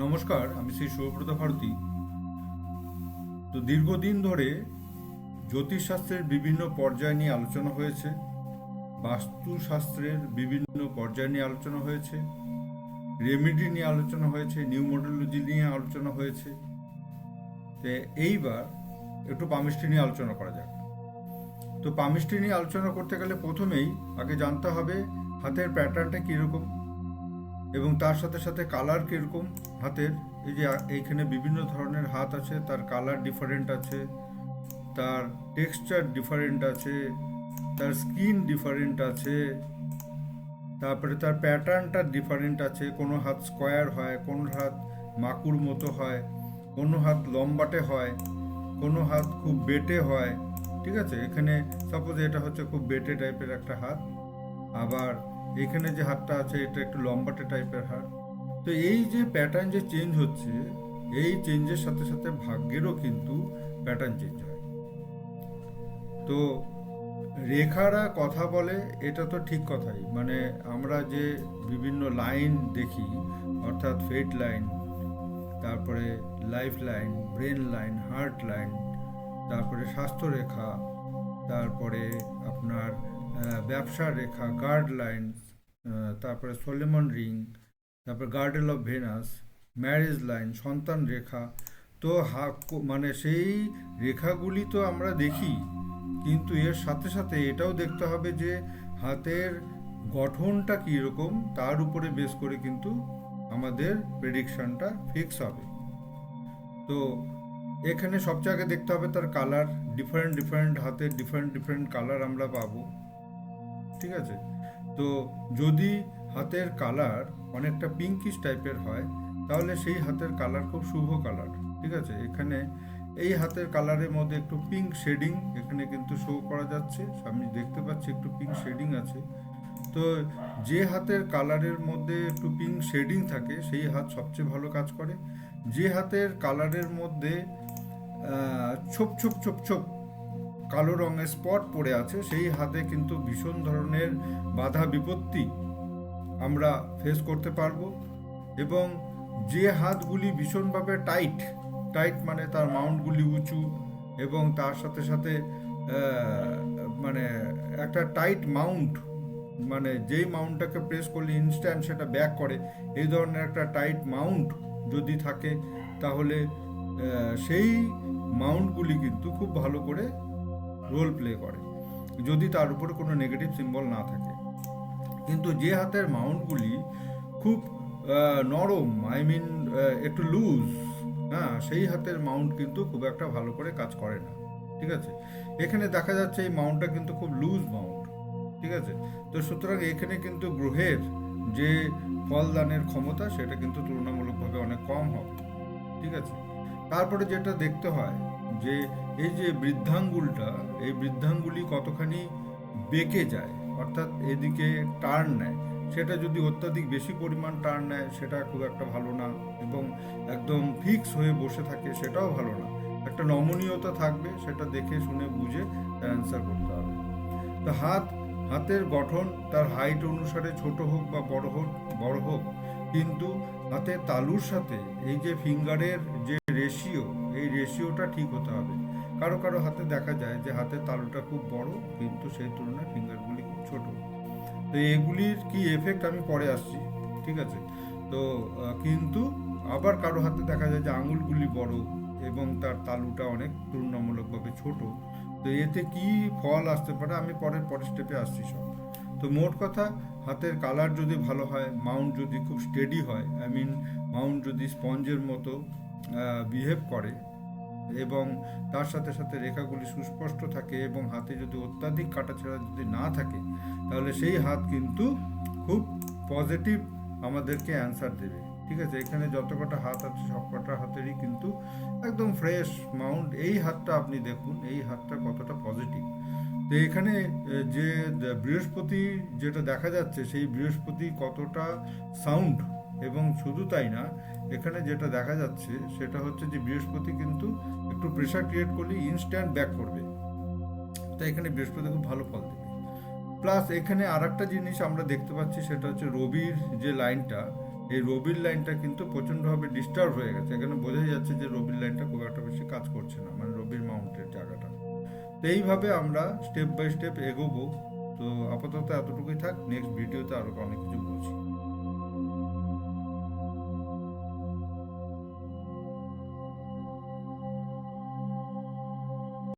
নমস্কার, আমি শ্রী শুভব্রত ভারতী। তো দীর্ঘদিন ধরে জ্যোতিষশাস্ত্রের বিভিন্ন পর্যায় নিয়ে আলোচনা হয়েছে, বাস্তুশাস্ত্রের বিভিন্ন পর্যায় নিয়ে আলোচনা হয়েছে, রেমেডি নিয়ে আলোচনা হয়েছে, নিউমোডোলজি নিয়ে আলোচনা হয়েছে। তো এইবার একটু পামিস্ট্রি নিয়ে আলোচনা করা যাক। তো পামিস্ট্রি নিয়ে আলোচনা করতে গেলে প্রথমেই আগে জানতে হবে হাতের প্যাটার্নটা কীরকম এবং তার সাথে সাথে কালার কীরকম হাতের। এই যে এইখানে বিভিন্ন ধরনের হাত আছে, তার কালার ডিফারেন্ট আছে, তার টেক্সচার ডিফারেন্ট আছে, তার স্কিন ডিফারেন্ট আছে, তারপরে তার প্যাটার্নটা ডিফারেন্ট আছে। কোনো হাত স্কোয়ার হয়, কোনো হাত মাকুর মতো হয়, কোনো হাত লম্বাটে হয়, কোনো হাত খুব বেটে হয়। ঠিক আছে, এখানে সাপোজ এটা হচ্ছে খুব বেটে টাইপের একটা হাত, আবার এখানে যে হাতটা আছে এটা একটু লম্বাটে টাইপের হাত। তো এই যে প্যাটার্ন যে চেঞ্জ হচ্ছে, এই চেঞ্জের সাথে সাথে ভাগ্যেরও কিন্তু প্যাটার্ন চেঞ্জ হয়। তো রেখারা কথা বলে, এটা তো ঠিক কথাই। মানে আমরা যে বিভিন্ন লাইন দেখি, অর্থাৎ ফেট লাইন, তারপরে life line, brain line, heart line, তারপরে স্বাস্থ্য রেখা, তারপরে আপনার ব্যবসার রেখা, গার্ড লাইন, তারপরে সোলেমন রিং, তারপরে girdle of venous, marriage line, সন্তান রেখা। তো মানে সেই রেখাগুলি তো আমরা দেখি, কিন্তু এর সাথে সাথে এটাও দেখতে হবে যে হাতের গঠনটা কীরকম, তার উপরে বেস করে কিন্তু আমাদের প্রেডিকশনটা ফিক্স হবে। তো এখানে সবচেয়ে আগে দেখতে হবে তার কালার। ডিফারেন্ট ডিফারেন্ট হাতের ডিফারেন্ট ডিফারেন্ট কালার আমরা পাবো। ঠিক আছে, তো যদি হাতের কালার অনেকটা পিঙ্কিশ টাইপের হয়, তাহলে সেই হাতের কালার খুব শুভ কালার। ঠিক আছে, এখানে এই হাতের কালারের মধ্যে একটু পিঙ্ক শেডিং এখানে কিন্তু শো করা যাচ্ছে, আমি দেখতে পাচ্ছি একটু পিঙ্ক শেডিং আছে। তো যে হাতের কালারের মধ্যে একটু পিঙ্ক শেডিং থাকে সেই হাত সবচেয়ে ভালো কাজ করে। যে হাতের কালারের মধ্যে ছোপ ছোপ ছোপ ছোপ কালো রঙের স্পট পড়ে আছে, সেই হাতে কিন্তু ভীষণ ধরনের বাধা বিপত্তি আমরা ফেস করতে পারবো। এবং যে হাতগুলি ভীষণভাবে টাইট টাইট মানে তার মাউন্টগুলি উঁচু, এবং তার সাথে সাথে মানে একটা টাইট মাউন্ট, মানে যেই মাউন্টটাকে প্রেস করলে ইনস্ট্যান্ট সেটা ব্যাক করে, এই ধরনের একটা টাইট মাউন্ট যদি থাকে, তাহলে সেই মাউন্টগুলি কিন্তু খুব ভালো করে রোল প্লে করে, যদি তার উপরে কোনো নেগেটিভ সিম্বল না থাকে। কিন্তু যে হাতের মাউন্টগুলি খুব নরম, আই মিন একটু লুজ, হ্যাঁ, সেই হাতের মাউন্ট কিন্তু খুব একটা ভালো করে কাজ করে না। ঠিক আছে, এখানে দেখা যাচ্ছে এই মাউন্টটা কিন্তু খুব লুজ মাউন্ট। ঠিক আছে, তো সুতরাং এখানে কিন্তু গ্রহের যে ফলদানের ক্ষমতা সেটা কিন্তু তুলনামূলকভাবে অনেক কম হবে। ঠিক আছে, তারপরে যেটা দেখতে হয় যে এই যে বৃদ্ধাঙ্গুলটা, এই বৃদ্ধাঙ্গুলি কতখানি বেঁকে যায়, অর্থাৎ এদিকে টার্ন নেয়। সেটা যদি অত্যাধিক বেশি পরিমাণ টার্ন নেয় সেটা খুব একটা ভালো না, এবং একদম ফিক্স হয়ে বসে থাকে সেটাও ভালো না। একটা নমনীয়তা থাকবে, সেটা দেখে শুনে বুঝে অ্যান্সার করতে হবে। তো হাতের গঠন তার হাইট অনুসারে ছোট হোক বা বড় হোক, কিন্তু হাতের তালুর সাথে এই যে ফিঙ্গারের যে রেশিও, এই রেশিওটা ঠিক হতে হবে। কারো কারো হাতে দেখা যায় যে হাতের তালুটা খুব বড়, কিন্তু সেই তুলনায় ফিঙ্গারগুলি খুব ছোট। তো এগুলির কি এফেক্ট আমি পরে আসছি। ঠিক আছে, তো কিন্তু আবার কারো হাতে দেখা যায় যে আঙুলগুলি বড় এবং তার তালুটা অনেক তুলনামূলকভাবে ছোট। তো এতে কি ফল আসতে পারে আমি পরের স্টেপে আসছি সব। তো মোট কথা, হাতের কালার যদি ভালো হয়, মাউন্ট যদি খুব স্টেডি হয়, আই মিন মাউন্ট যদি স্পঞ্জের মতো বিহেভ করে, এবং তার সাথে সাথে রেখাগুলি সুস্পষ্ট থাকে, এবং হাতে যদি অত্যাধিক কাটাছেঁড়া যদি না থাকে, তাহলে সেই হাত কিন্তু খুব পজিটিভ আমাদেরকে অ্যান্সার দেবে। ঠিক আছে, এখানে যত কটা হাত আছে সব কটা হাতেরই কিন্তু একদম ফ্রেশ মাউন্ট। এই হাতটা আপনি দেখুন, এই হাতটা কতটা পজিটিভ। তো এখানে যে বৃহস্পতি যেটা দেখা যাচ্ছে, সেই বৃহস্পতি কতটা সাউন্ড। এবং শুধু তাই না, এখানে যেটা দেখা যাচ্ছে সেটা হচ্ছে যে বৃহস্পতি কিন্তু একটু প্রেশার ক্রিয়েট করলে ইনস্ট্যান্ট ব্যাক করবে। তাই এখানে বৃহস্পতি খুব ভালো ফল দেবে। প্লাস এখানে আর একটা জিনিস আমরা দেখতে পাচ্ছি, সেটা হচ্ছে রবির যে লাইনটা, এই রবির লাইনটা কিন্তু প্রচণ্ডভাবে ডিস্টার্ব হয়ে গেছে। এখানে বোঝাই যাচ্ছে যে রবির লাইনটা খুব একটা বেশি কাজ করছে না, মানে রবির মাউন্টের জায়গাটা। তো এইভাবে আমরা স্টেপ বাই স্টেপ এগোবো। তো আপাতত এতটুকুই থাক, নেক্সট ভিডিওতে আরও অনেক কিছু বলছি।